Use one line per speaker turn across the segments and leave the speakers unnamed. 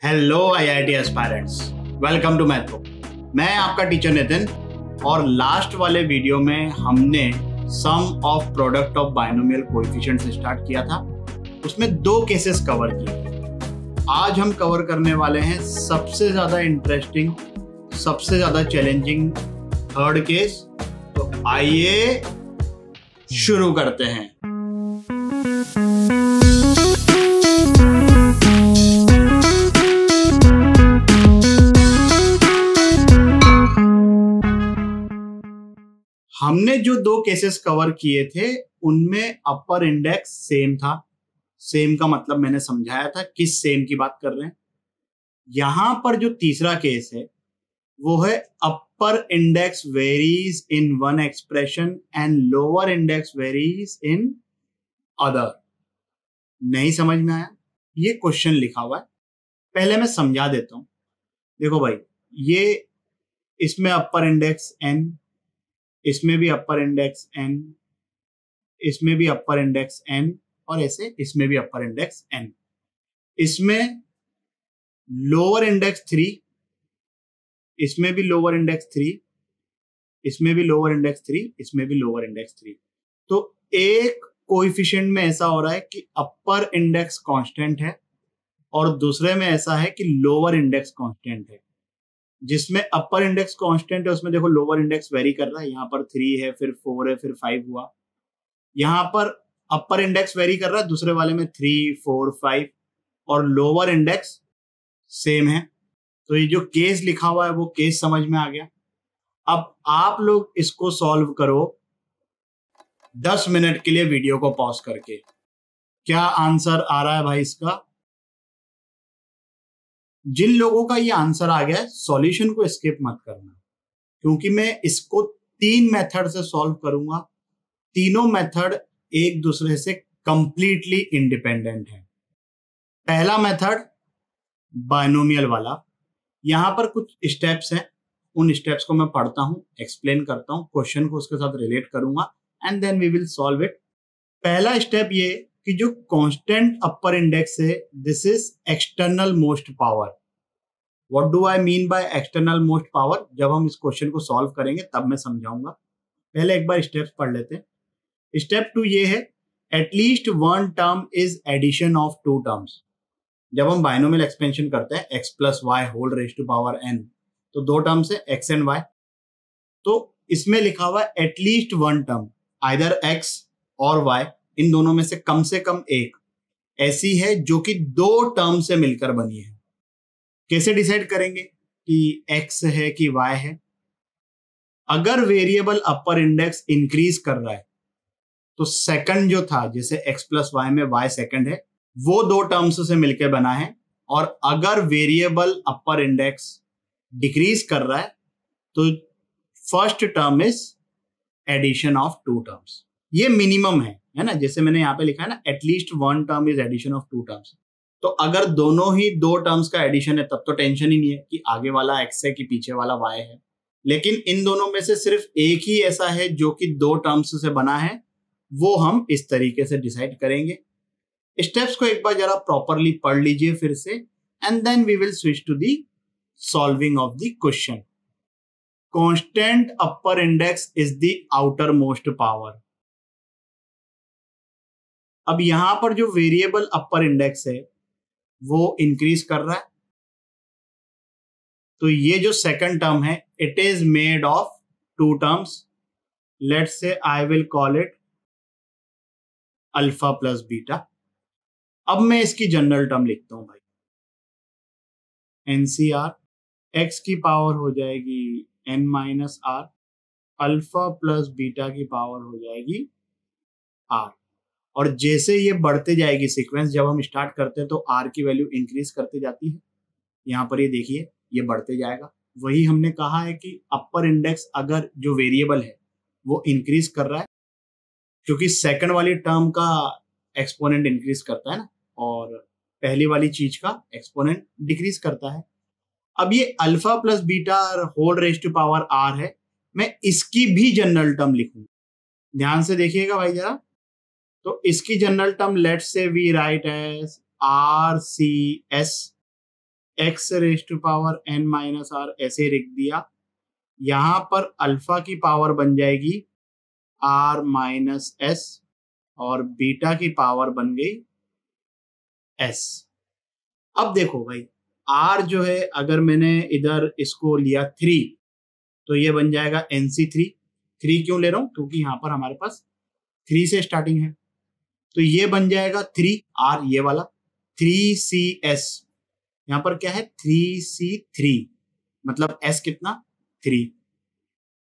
Hello IIT aspirants, welcome to मैथ्रो। मैं आपका टीचर नितिन और लास्ट वाले वीडियो में हमने sum of product of binomial coefficient से स्टार्ट किया था। उसमें दो केसेस कवर किए। आज हम कवर करने वाले हैं सबसे ज़्यादा इंटरेस्टिंग, सबसे ज़्यादा चैलेंजिंग थर्ड केस। तो आइए शुरू करते हैं। हमने जो दो केसेस कवर किए थे उनमें अपर इंडेक्स सेम था। सेम का मतलब मैंने समझाया था किस सेम की बात कर रहे हैं। यहां पर जो तीसरा केस है वो है upper index varies in one expression and lower index varies in other. नहीं समझ में आया? ये क्वेश्चन लिखा हुआ है, पहले मैं समझा देता हूं। देखो भाई, ये इसमें अपर इंडेक्स एन, इसमें भी अपर इंडेक्स एन, इसमें भी अपर इंडेक्स एन और ऐसे इसमें भी अपर इंडेक्स एन। इसमें लोअर इंडेक्स 3, इसमें भी लोअर इंडेक्स 3, इसमें भी लोअर इंडेक्स 3, इसमें भी लोअर इंडेक्स 3। तो एक कोएफिशिएंट में ऐसा हो रहा है कि अपर इंडेक्स कांस्टेंट है और दूसरे में ऐसा है कि लोअर इंडेक्स कांस्टेंट है। जिसमें अपर इंडेक्स कांस्टेंट है उसमें देखो लोअर इंडेक्स वेरी कर रहा है। यहाँ पर 3 है, फिर 4 है, फिर 5 हुआ। यहाँ पर अपर इंडेक्स वेरी कर रहा है, दूसरे वाले में 3, 4, 5 और लोअर इंडेक्स सेम है। तो ये जो केस लिखा हुआ है वो केस समझ में आ गया। अब आप लोग इसको सॉल्व करो 10 मिनट के लिए वीडियो को पॉज करके। क्या आंसर आ रहा है भाई इसका? जिन लोगों का ये आंसर आ गया है सॉल्यूशन को स्किप मत करना, क्योंकि मैं इसको 3 मेथड से सॉल्व करूंगा। तीनों मेथड एक दूसरे से कंप्लीटली इंडिपेंडेंट है। पहला मेथड बाइनोमियल वाला, यहां पर कुछ स्टेप्स हैं, उन स्टेप्स को मैं पढ़ता हूं, एक्सप्लेन करता हूं, क्वेश्चन को उसके साथ रिलेट करूंगा and then we will solve it. पहला स्टेप ये कि जो कांस्टेंट अपर इंडेक्स है this is external most power. What do I mean by external most power? जब हम इस क्वेश्चन को सॉल्व करेंगे तब मैं समझाऊंगा। पहले एक बार स्टेप्स पढ़ लेते हैं। स्टेप 2 ये है, at least one term is addition of two terms. जब हम बाइनोमियल एक्सपेंशन करते हैं x plus Y whole raise to power n, तो दो टर्म्स है x एंड y। तो इसमें लिखा हुआ है at least one term, either x और y, इन दोनों में से कम एक ऐसी है जो कि दो टर्म से मिलकर बनी है। कैसे डिसाइड करेंगे कि x है कि y है? अगर वेरिएबल अपर इंडेक्स इंक्रीज कर रहा है तो सेकंड जो था, जैसे x प्लस वाई में y सेकंड है, वो दो टर्म्स से मिलकर बना है। और अगर वेरिएबल अपर इंडेक्स डिक्रीज कर रहा है तो first term is addition of two terms. ये मिनिमम है ना, जैसे मैंने यहाँ पे लिखा है ना, at least one term is addition of two terms. तो अगर दोनों ही दो टर्म्स का एडिशन है तब तो टेंशन ही नहीं है कि आगे वाला x है कि पीछे वाला y है। लेकिन इन दोनों में से सिर्फ एक ही ऐसा है जो कि दो टर्म्स से बना है, वो हम इस तरीके से डिसाइड करेंगे। स्टेप्स को एक बार जरा प्रॉपरली पढ़ लीजिए फिर से and then we will switch to the solving of the question. Constant upper index is the outer most power. अब यहां पर जो वेरिएबल अपर इंडेक्स है वो इंक्रीज कर रहा है, तो ये जो सेकंड टर्म है it is made of two terms. Let's say I will call it alpha plus beta. अब मैं इसकी जनरल टर्म लिखता हूं भाई, एनसीआर, एक्स की पावर हो जाएगी n minus R, alpha plus beta की पावर हो जाएगी r। और जैसे ये बढ़ते जाएगी सीक्वेंस, जब हम स्टार्ट करते हैं तो r की वैल्यू इंक्रीज करते जाती है। यहाँ पर ये देखिए ये बढ़ते जाएगा। वही हमने कहा है कि अपर इंडेक्स अगर जो वेरिएबल है वो इंक्रीज कर रहा है, क्योंकि सेकंड वाली टर्म का एक्सपोनेंट इंक्रीज करता है ना, और पहली वाली चीज का एक्सपोनेंट डिक्रीज करता है। अब ये alpha plus beta whole raise to power r है, मैं इसकी भी जनरल टर्म लिखूंगा। ध्यान से देखिएगा भाई जरा। तो इसकी general term let's say we write as RCS X raise to power N minus R ऐसे लिख दिया। यहां पर अल्फा की पावर बन जाएगी आर माइनस एस और बीटा की पावर बन गई एस। अब देखो भाई, आर जो है अगर मैंने इधर इसको लिया 3 तो ये बन जाएगा NC3। 3 क्यों ले रहा हूं? क्योंकि यहां पर हमारे पास 3 से स्टार्टिंग है, तो ये बन जाएगा 3R ये वाला 3CS। यहां पर क्या है 3C3, मतलब S कितना 3।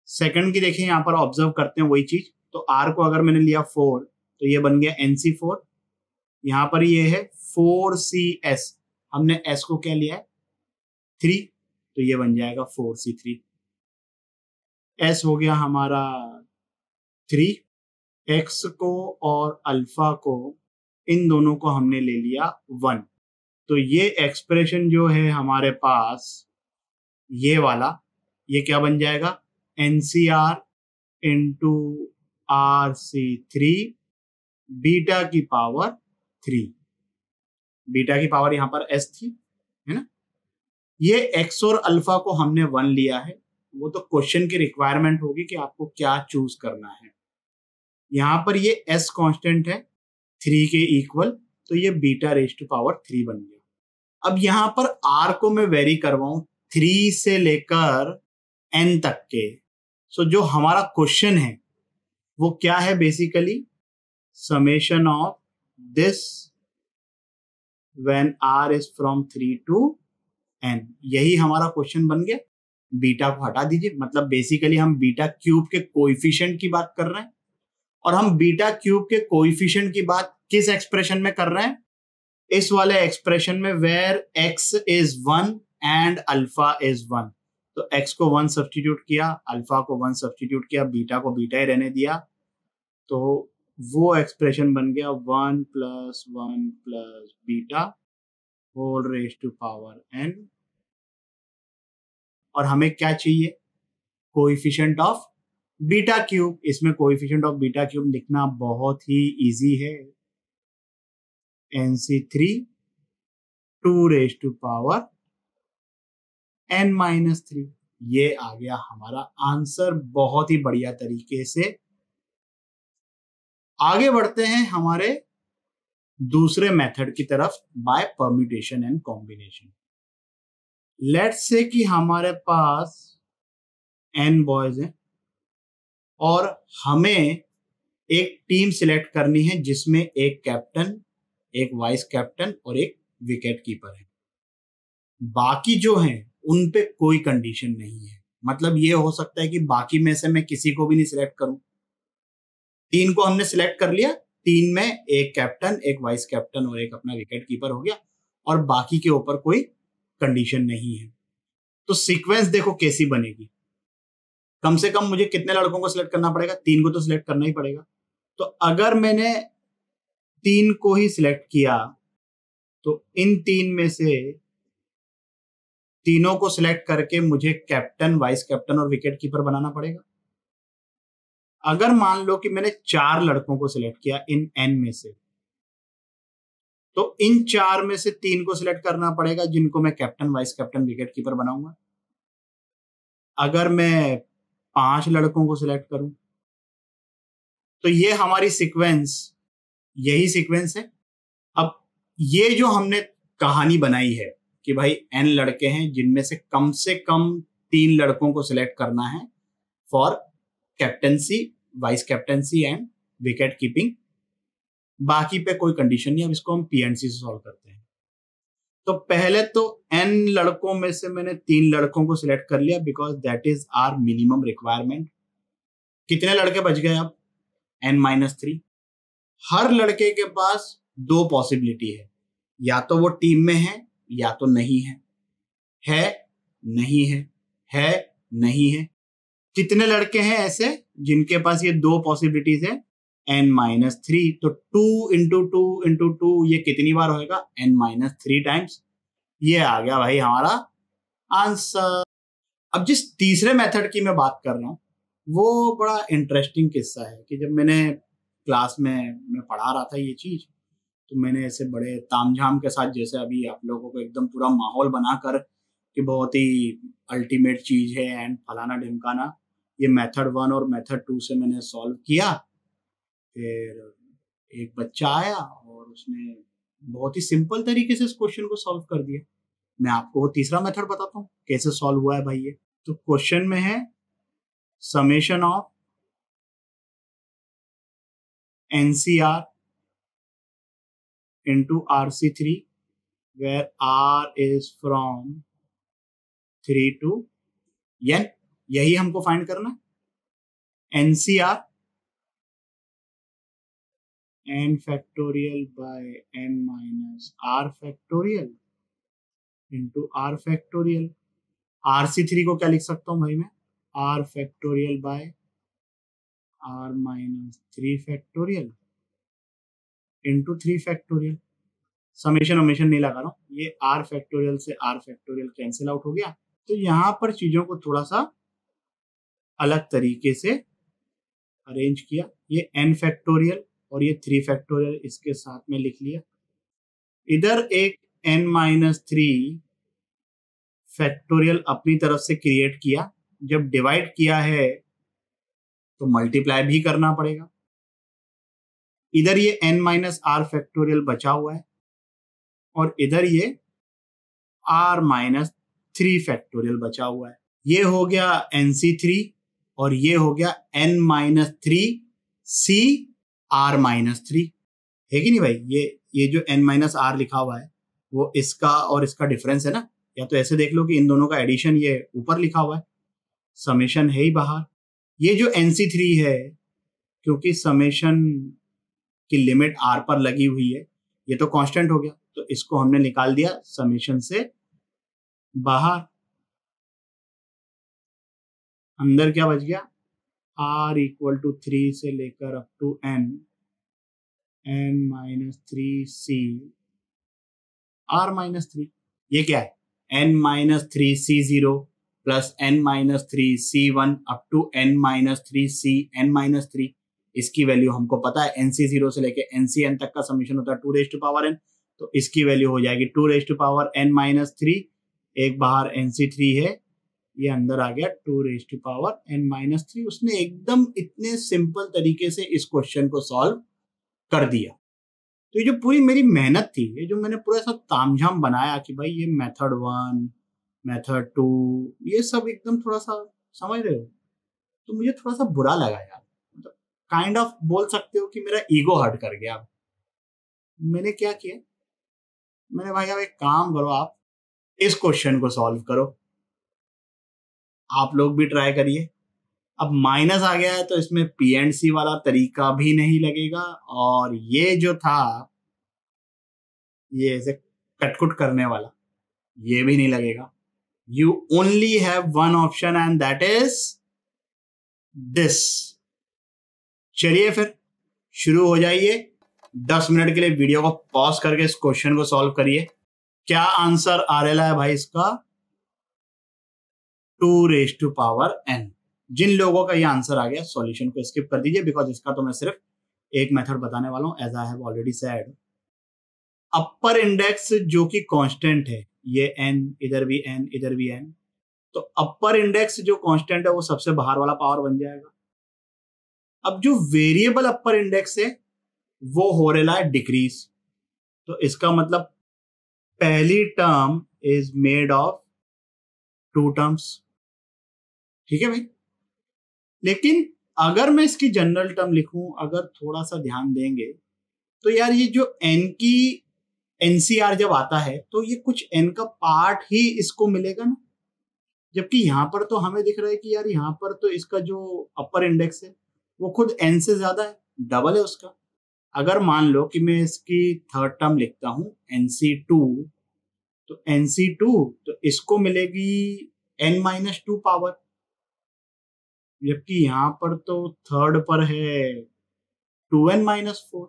सेकंड की देखें यहां पर ऑब्जर्व करते हैं वही चीज। तो R को अगर मैंने लिया 4 तो ये बन गया NC4। यहां पर ये है 4CS, हमने S को क्या लिया है 3, तो ये बन जाएगा 4C3। S हो गया हमारा 3। X को और अल्फा को, इन दोनों को हमने ले लिया 1। तो ये एक्सप्रेशन जो है हमारे पास ये वाला, ये क्या बन जाएगा NCR इंटू RC3 बीटा की पावर 3। बीटा की पावर यहां पर S थी, है ना। ये X और अल्फा को हमने 1 लिया है, वो तो क्वेश्चन की रिक्वायरमेंट होगी कि आपको क्या चूज करना है। यहां पर ये S कांस्टेंट है 3 के इक्वल, तो ये बीटा रेज टू पावर 3 बन गया। अब यहां पर R को मैं वेरी करवाऊं 3 से लेकर N तक के। सो जो हमारा क्वेश्चन है वो क्या है basically, summation of this when R is from 3 to N। यही हमारा क्वेश्चन बन गया। बीटा को हटा दीजिए, मतलब बेसिकली हम बीटा क्यूब के कोएफिशिएंट की बात कर रहे हैं, और हम बीटा क्यूब के कोएफिशिएंट की बात किस एक्सप्रेशन में कर रहे हैं, इस वाले एक्सप्रेशन में where x is 1 and alpha is 1। तो x को 1 सब्स्टिट्यूट किया, अल्फा को 1 सब्स्टिट्यूट किया, बीटा को बीटा ही रहने दिया, तो वो एक्सप्रेशन बन गया 1 plus 1 plus beta whole raise to power n। और हमें क्या चाहिए, कोएफिशिएंट ऑफ बीटा क्यूब। इसमें कोएफिशिएंट ऑफ बीटा क्यूब लिखना बहुत ही इजी है, NC3 2 raise to power n minus 3। ये आ गया हमारा आंसर बहुत ही बढ़िया तरीके से। आगे बढ़ते हैं हमारे दूसरे मेथड की तरफ, by permutation and combination. Let's say कि हमारे पास n बॉयज हैं और हमें एक टीम सिलेक्ट करनी है जिसमें एक कैप्टन, एक वाइस कैप्टन और एक विकेट कीपर है। बाकी जो हैं उन पे कोई कंडीशन नहीं है, मतलब ये हो सकता है कि बाकी में से मैं किसी को भी नहीं सिलेक्ट करूं। 3 को हमने सिलेक्ट कर लिया, 3 में एक कैप्टन, एक वाइस कैप्टन और एक अपना विकेट कीपर हो गया, और बाकी के ऊपर कोई कंडीशन नहीं है। तो सीक्वेंस देखो कैसी बनेगी। कम से कम मुझे कितने लड़कों को सिलेक्ट करना पड़ेगा, 3 को तो सिलेक्ट करना ही पड़ेगा। तो अगर मैंने 3 को ही सिलेक्ट किया तो इन 3 में से तीनों को सिलेक्ट करके मुझे कैप्टन, वाइस कैप्टन और विकेट कीपर बनाना पड़ेगा। अगर मान लो कि मैंने 4 लड़कों को सिलेक्ट किया इन n में से, तो इन 4 में से 3 को सिलेक्ट करना पड़ेगा जिनको मैं captain, vice captain, wicket keeper बनाऊंगा। अगर मैं 5 लड़कों को सिलेक्ट करूं तो ये हमारी सीक्वेंस, यही सीक्वेंस है। अब ये जो हमने कहानी बनाई है कि भाई n लड़के हैं जिनमें से कम 3 लड़कों को सिलेक्ट करना है for captaincy, vice captaincy and wicket keeping, बाकी पे कोई कंडीशन नहीं। अब इसको हम PNC से सॉल्व करते हैं। तो पहले तो n लड़कों में से मैंने 3 लड़कों को सिलेक्ट कर लिया because that is our minimum requirement. कितने लड़के बच गए अब, n-3। हर लड़के के पास 2 पॉसिबिलिटी है, या तो वो टीम में है या तो नहीं है, नहीं है, नहीं है। कितने लड़के हैं ऐसे जिनके पास ये 2 पॉसिबिलिटीज है, n-3। तो 2 इंटू 2 इंटू 2 ये कितनी बार होएगा, n-3 टाइम्स। ये आ गया भाई हमारा आंसर। अब जिस तीसरे मेथड की मैं बात कर रहा हूं वो बड़ा इंटरेस्टिंग किस्सा है कि जब मैंने क्लास में मैं पढ़ा रहा था ये चीज, तो मैंने ऐसे बड़े तामझाम के साथ, जैसे अभी आप लोगों को एकदम पूरा माहौल बनाकर कि बहुत ही अल्टीमेट चीज है एंड फलाना ढिमकाना, ये मेथड 1 और मेथड 2 से मैंने सॉल्व किया। फिर एक बच्चा आया और उसने बहुत ही सिंपल तरीके से इस क्वेश्चन को सॉल्व कर दिया। मैं आपको वो तीसरा मेथड बताता हूँ कैसे सॉल्व हुआ है भाई ये। तो क्वेश्चन में है summation of NCR into RC3 where R is from 3 to n, यही हमको फाइंड करना है। NCR n factorial by n minus R factorial into R factorial। RC3 को क्या लिख सकता हूं भाई मैं, R factorial by R minus 3 factorial into 3 factorial। Summation वमेशन नहीं लगा रहा हूँ, ये R factorial से R factorial कैंसिल आउट हो गया। तो यहाँ पर चीजों को थोड़ा सा अलग तरीके से अरेंज किया। ये n फैक्टोरियल और ये 3 फैक्टोरियल इसके साथ में लिख लिया। इधर एक n माइनस 3 फैक्टोरियल अपनी तरफ से क्रिएट किया। जब डिवाइड किया है तो मल्टीप्लाई भी करना पड़ेगा। इधर ये n माइनस आर फैक्टोरियल बचा हुआ है और इधर ये r माइनस 3 फैक्टोरियल बचा हुआ है। ये हो गया NC3 और ये हो गया n minus 3 C R minus 3, है कि नहीं भाई। ये जो n माइनस आर लिखा हुआ है वो इसका और इसका डिफरेंस है ना, या तो ऐसे देख लो कि इन दोनों का एडिशन ये ऊपर लिखा हुआ है, समेशन है ही बाहर। ये जो NC3 है, क्योंकि समेशन की लिमिट r पर लगी हुई है, ये तो कांस्टेंट हो गया, तो इसको हमने निकाल दिया समेशन से बाहर। अंदर क्या बच गया, r इक्वल टू 3 से लेकर up to n minus 3 C R minus 3। ये क्या है, n minus 3 C0 plus n minus 3 C1 up to n minus 3 C n minus 3। इसकी वैल्यू हमको पता है, NC0 से लेके NCN तक का समीशन होता है 2 रेज़ टू पावर n, तो इसकी वैल्यू हो जाएगी 2 raise to power n minus 3। एक बाहर NC3 है, ये अंदर आ गया 2 raise to power n minus 3। उसने एकदम इतने सिंपल तरीके से इस क्वेश्चन को सॉल्व कर दिया। तो ये जो पूरी मेरी मेहनत थी, ये जो मैंने पूरा ऐसा तामझाम बनाया कि भाई ये मेथड 1 मेथड 2 ये सब एकदम थोड़ा सा, समझ रहे हो, तो मुझे थोड़ा सा बुरा लगा यार। मतलब काइंड ऑफ बोल सकते हो कि मेरा ईगो हर्ट कर गया। मैंने क्या किया, मैंने भाई अब एक काम करो, आप इस क्वेश्चन को सॉल्व करो, आप लोग भी ट्राई करिए। अब माइनस आ गया है तो इसमें PNC वाला तरीका भी नहीं लगेगा, और ये जो था ये ऐसे कटकुट करने वाला ये भी नहीं लगेगा। You only have one option and that is this. चलिए फिर शुरू हो जाइए। 10 मिनट के लिए वीडियो को पॉज करके इस क्वेश्चन को सॉल्व करिए। क्या आंसर आ रहा है भाई इसका, 2 रेज़ टू पावर n। जिन लोगों का ये आंसर आ गया सॉल्यूशन को स्किप कर दीजिए, बिकॉज इसका तो मैं सिर्फ एक मेथड बताने वाला हूं, as I have already said. Upper index जो कि कांस्टेंट है, ये n, इधर भी n, इधर भी n, तो अपर इंडेक्स जो कांस्टेंट है वो सबसे बाहर वाला पावर बन जाएगा। अब जो वेरिएबल अपर इंडेक्स है वो हो रहा है डिक्रीज, तो इसका मतलब पहली term is made of 2 terms, ठीक है भाई। लेकिन अगर मैं इसकी जनरल टर्म लिखूं, अगर थोड़ा सा ध्यान देंगे तो यार ये जो n की NCR जब आता है तो ये कुछ n का पार्ट ही इसको मिलेगा ना, जबकि यहां पर तो हमें दिख रहा है कि यार यहाँ पर तो इसका जो अपर इंडेक्स है वो खुद n से ज्यादा है, डबल है उसका। अगर मान लो कि मैं इसकी थर्ड टर्म लिखता हूं NC2, तो NC2 तो इसको मिलेगी n माइनस 2 पावर, जबकि यहां पर तो थर्ड पर है 2n माइनस 4।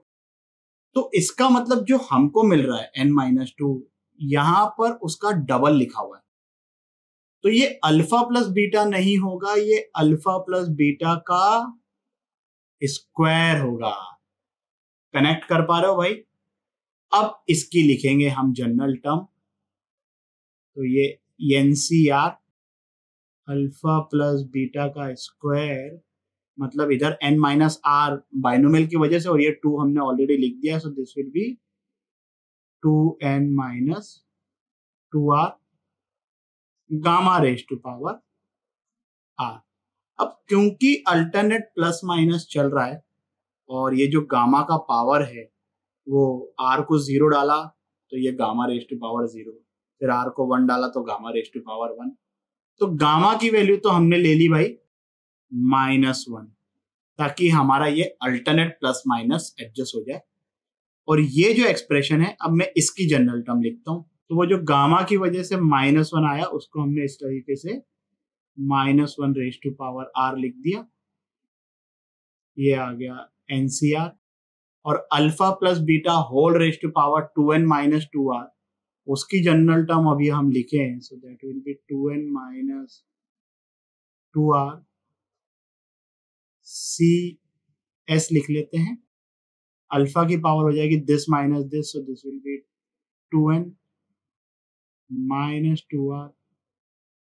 तो इसका मतलब जो हमको मिल रहा है n माइनस 2, यहां पर उसका डबल लिखा हुआ है। तो ये अल्फा प्लस बीटा नहीं होगा, ये अल्फा प्लस बीटा का स्क्वायर होगा। कनेक्ट कर पा रहे हो भाई? अब इसकी लिखेंगे हम जनरल टर्म, तो ये NCR अल्फा प्लस बीटा का स्क्वायर, मतलब इधर n माइनस आर बाइनोमियल की वजह से, और ये 2 हमने ऑलरेडी लिख दिया, so this will be 2n minus 2r gamma raise to power r। अब क्योंकि अल्टरनेट प्लस माइनस चल रहा है और ये जो गामा का पावर है वो r को 0 डाला तो ये गामा रेज टू पावर 0, फिर r को 1 डाला तो गामा रेज टू पावर 1, तो गामा की वैल्यू तो हमने ले ली भाई -1, ताकि हमारा ये अल्टरनेट प्लस माइनस एडजस्ट हो जाए। और ये जो एक्सप्रेशन है, अब मैं इसकी जनरल टर्म लिखता हूं, तो वो जो गामा की वजह से -1 आया उसको हमने इस तरीके से -1 रेज टू पावर r लिख दिया, ये आ गया NCR। और alpha plus beta whole raise to power 2n minus 2r, उसकी जनरल टर्म अभी हम लिखे हैं, so that will be 2n minus 2r CS लिख लेते हैं। अल्फा की पावर हो जाएगी this minus this, so this will be 2n minus 2r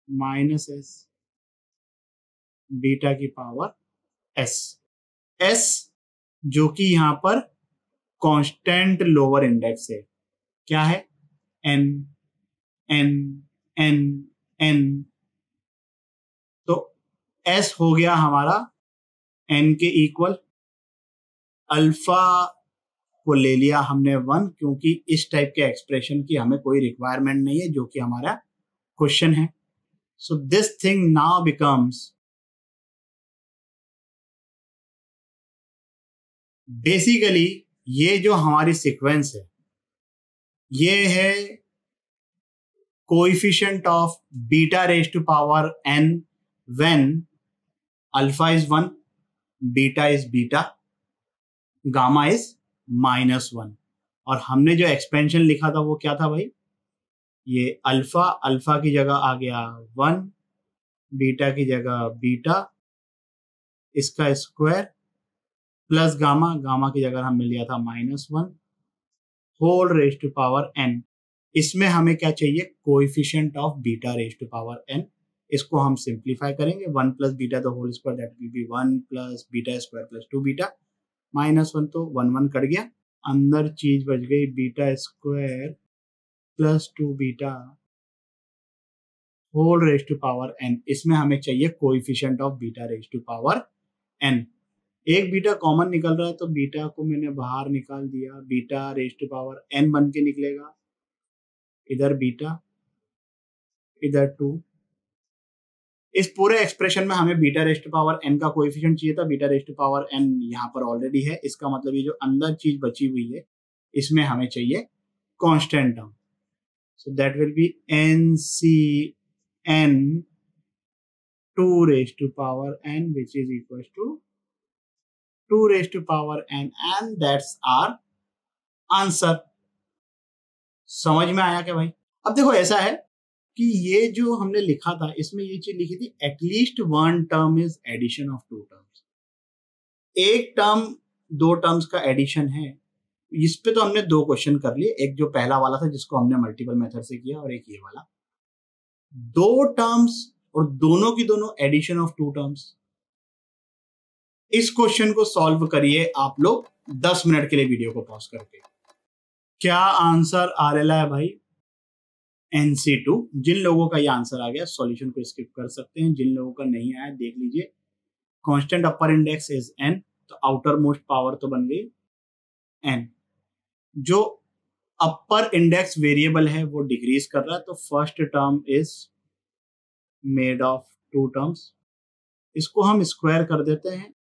minus s, beta की पावर s जो कि यहां पर कांस्टेंट लोअर इंडेक्स है, क्या है n n n n, तो s हो गया हमारा n के इक्वल। अल्फा को ले लिया हमने 1, क्योंकि इस टाइप के एक्सप्रेशन की हमें कोई रिक्वायरमेंट नहीं है, जो कि हमारा क्वेश्चन है। So this thing now becomes, basically ये जो हमारी सीक्वेंस है ये है coefficient of beta raise to power n when alpha is 1, beta is beta, gamma is -1। और हमने जो एक्सपेंशन लिखा था वो क्या था भाई, ये अल्फा की जगह आ गया 1, बीटा की जगह बीटा, इसका स्क्वायर प्लस गामा की जगह हमने लिया था -1 whole raise to power n। इसमें हमें क्या चाहिए, coefficient of beta raise to power n। इसको हम सिंप्लीफाई करेंगे, 1 plus beta the whole square, that will be 1 plus beta square plus 2 beta, -1 तो 1 कट गया, अंदर चीज बच गई beta square plus 2 beta whole raise to power n। इसमें हमें चाहिए coefficient of beta raise to power n। एक बीटा कॉमन निकल रहा है तो बीटा को मैंने बाहर निकाल दिया, beta raise to power n बन के निकलेगा, इधर बीटा इधर 2। इस पूरे एक्सप्रेशन में हमें beta raise to power n का कोएफिशिएंट चाहिए था, beta raise to power n यहाँ पर ऑलरेडी है, इसका मतलब ये जो अंदर चीज बची हुई है इसमें हमें चाहिए constant term, so that will be NCn 2 raise to power n which is equals to 2 raised to power n, and that's our answer। समझ में आया क्या भाई? अब देखो ऐसा है कि ये जो हमने लिखा था इसमें ये चीज लिखी थी, at least 1 term is addition of 2 terms. एक टर्म 2 टर्म्स का एडिशन है, इस पे तो हमने 2 क्वेश्चन कर लिए, एक जो पहला वाला था जिसको हमने मल्टीपल मेथड से किया, और एक ये वाला। 2 टर्म्स और दोनों की दोनों एडिशन ऑफ 2 टर्म्स। इस क्वेश्चन को सॉल्व करिए आप लोग 10 मिनट के लिए वीडियो को पॉज करके। क्या आंसर आ रहा है भाई? NC2। जिन लोगों का ये आंसर आ गया सॉल्यूशन को स्किप कर सकते हैं, जिन लोगों का नहीं आया देख लीजिए। Constant upper index is n, तो आउटर मोस्ट पावर तो बन गई n। जो अपर इंडेक्स वेरिएबल है वो डिक्रीज कर रहा है, तो first term is made of 2 terms. इसको हम स्क्वायर कर देते हैं।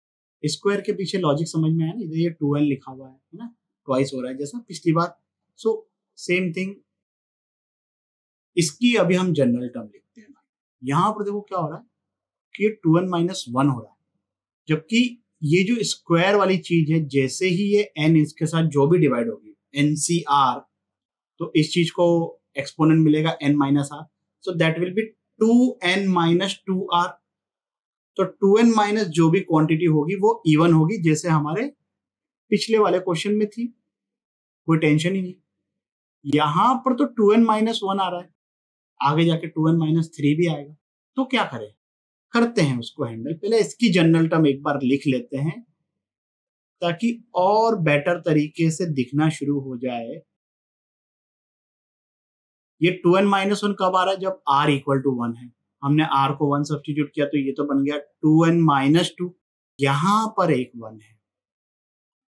स्क्वायर के पीछे लॉजिक समझ में आया ना, इधर ये 2n लिखा हुआ है ना, ट्वाइस हो रहा है जैसा पिछली बार। सो सेम थिंग, इसकी अभी हम जनरल टर्म लिखते हैं। यहां पर देखो क्या हो रहा है कि ये 2n माइनस 1 हो रहा है, जबकि ये जो स्क्वायर वाली चीज है जैसे ही ये n इसके साथ जो भी डिवाइड होगी NCR, तो इस चीज को एक्सपोनेंट मिलेगा n minus r, so that will be 2n minus 2r। तो 2n माइनस जो भी क्वांटिटी होगी वो इवन होगी, जैसे हमारे पिछले वाले क्वेश्चन में थी, कोई टेंशन ही नहीं। यहां पर तो 2n-1 आ रहा है, आगे जाके 2n-3 भी आएगा। तो क्या करें, करते हैं उसको हैंडल। पहले इसकी जनरल टर्म एक बार लिख लेते हैं ताकि और बेटर तरीके से दिखना शुरू हो जाए। ये 2n-1 कब आ रहा है, जब r इक्वल टू 1 है। हमने r को 1 सब्स्टिट्यूट किया तो ये तो बन गया 2n-2। यहां पर एक 1 है।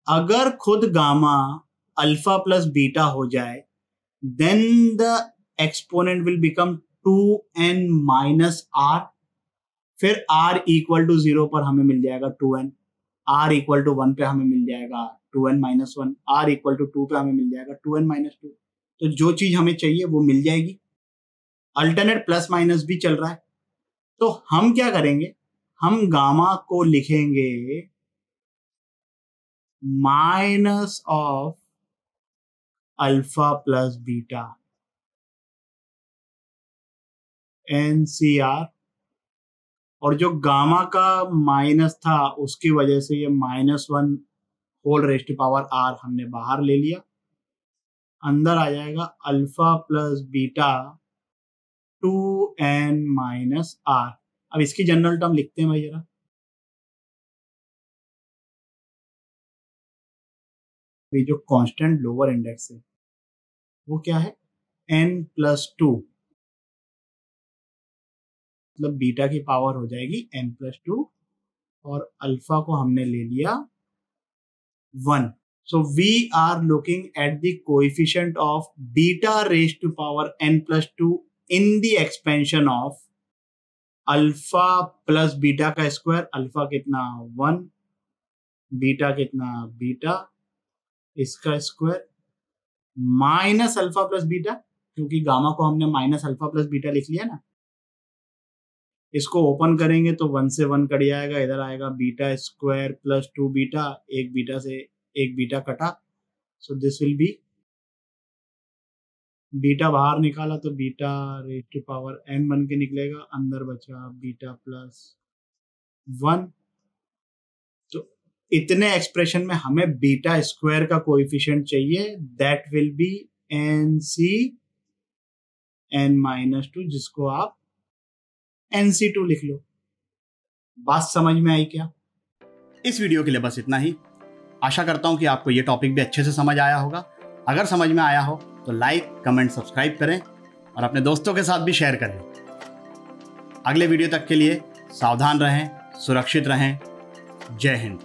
अगर खुद गामा अल्फा प्लस बीटा हो जाए then the exponent will become 2n-r। फिर r इक्वल टू 0 पर हमें मिल जाएगा 2n, r इक्वल टू 1 पे हमें मिल जाएगा 2n-1, r इक्वल टू 2 पे हमें मिल जाएगा 2n-2। तो जो चीज हमें चाहिए वो मिल जाएगी। अल्टरनेट प्लस माइनस भी चल रहा है, तो हम क्या करेंगे, हम गामा को लिखेंगे minus of alpha plus beta NCR, और जो गामा का माइनस था उसकी वजह से ये -1 whole raised to power r हमने बाहर ले लिया। अंदर आ जाएगा अल्फा प्लस बीटा 2n-r। अब इसकी जनरल टर्म लिखते हैं भाई जरा। ये जो कांस्टेंट लोअर इंडेक्स है वो क्या है, n+2, मतलब बीटा की पावर हो जाएगी n+2 और अल्फा को हमने ले लिया 1। So we are looking at the coefficient of beta raised to power n+2 in the expansion of alpha plus beta का स्क्वायर। अल्फा कितना 1, बीटा कितना बीटा, इसका square minus alpha plus beta, क्योंकि गामा को हमने माइनस अल्फा प्लस बीटा लिख लिया ना। इसको ओपन करेंगे तो 1 से 1 कट जाएगा, इधर आएगा बीटा स्क्वायर प्लस 2 बीटा, एक बीटा से एक बीटा कटा, so this will be, beta बाहर निकाला तो beta raise to power n बन के निकलेगा, अंदर बचा बीटा प्लस 1। तो इतने एक्सप्रेशन में हमें बीटा स्क्वायर का कोएफिशिएंट चाहिए, दैट विल बी NC(n-2), जिसको आप NC2 लिख लो। बात समझ में आई क्या? इस वीडियो के लिए बस इतना ही। आशा करता हूं कि आपको ये टॉपिक भी अच्छे से समझ आया होगा। अगर समझ में आया हो तो लाइक, कमेंट, सब्सक्राइब करें और अपने दोस्तों के साथ भी शेयर करें। अगले वीडियो तक के लिए सावधान रहें, सुरक्षित रहें। जय हिंद।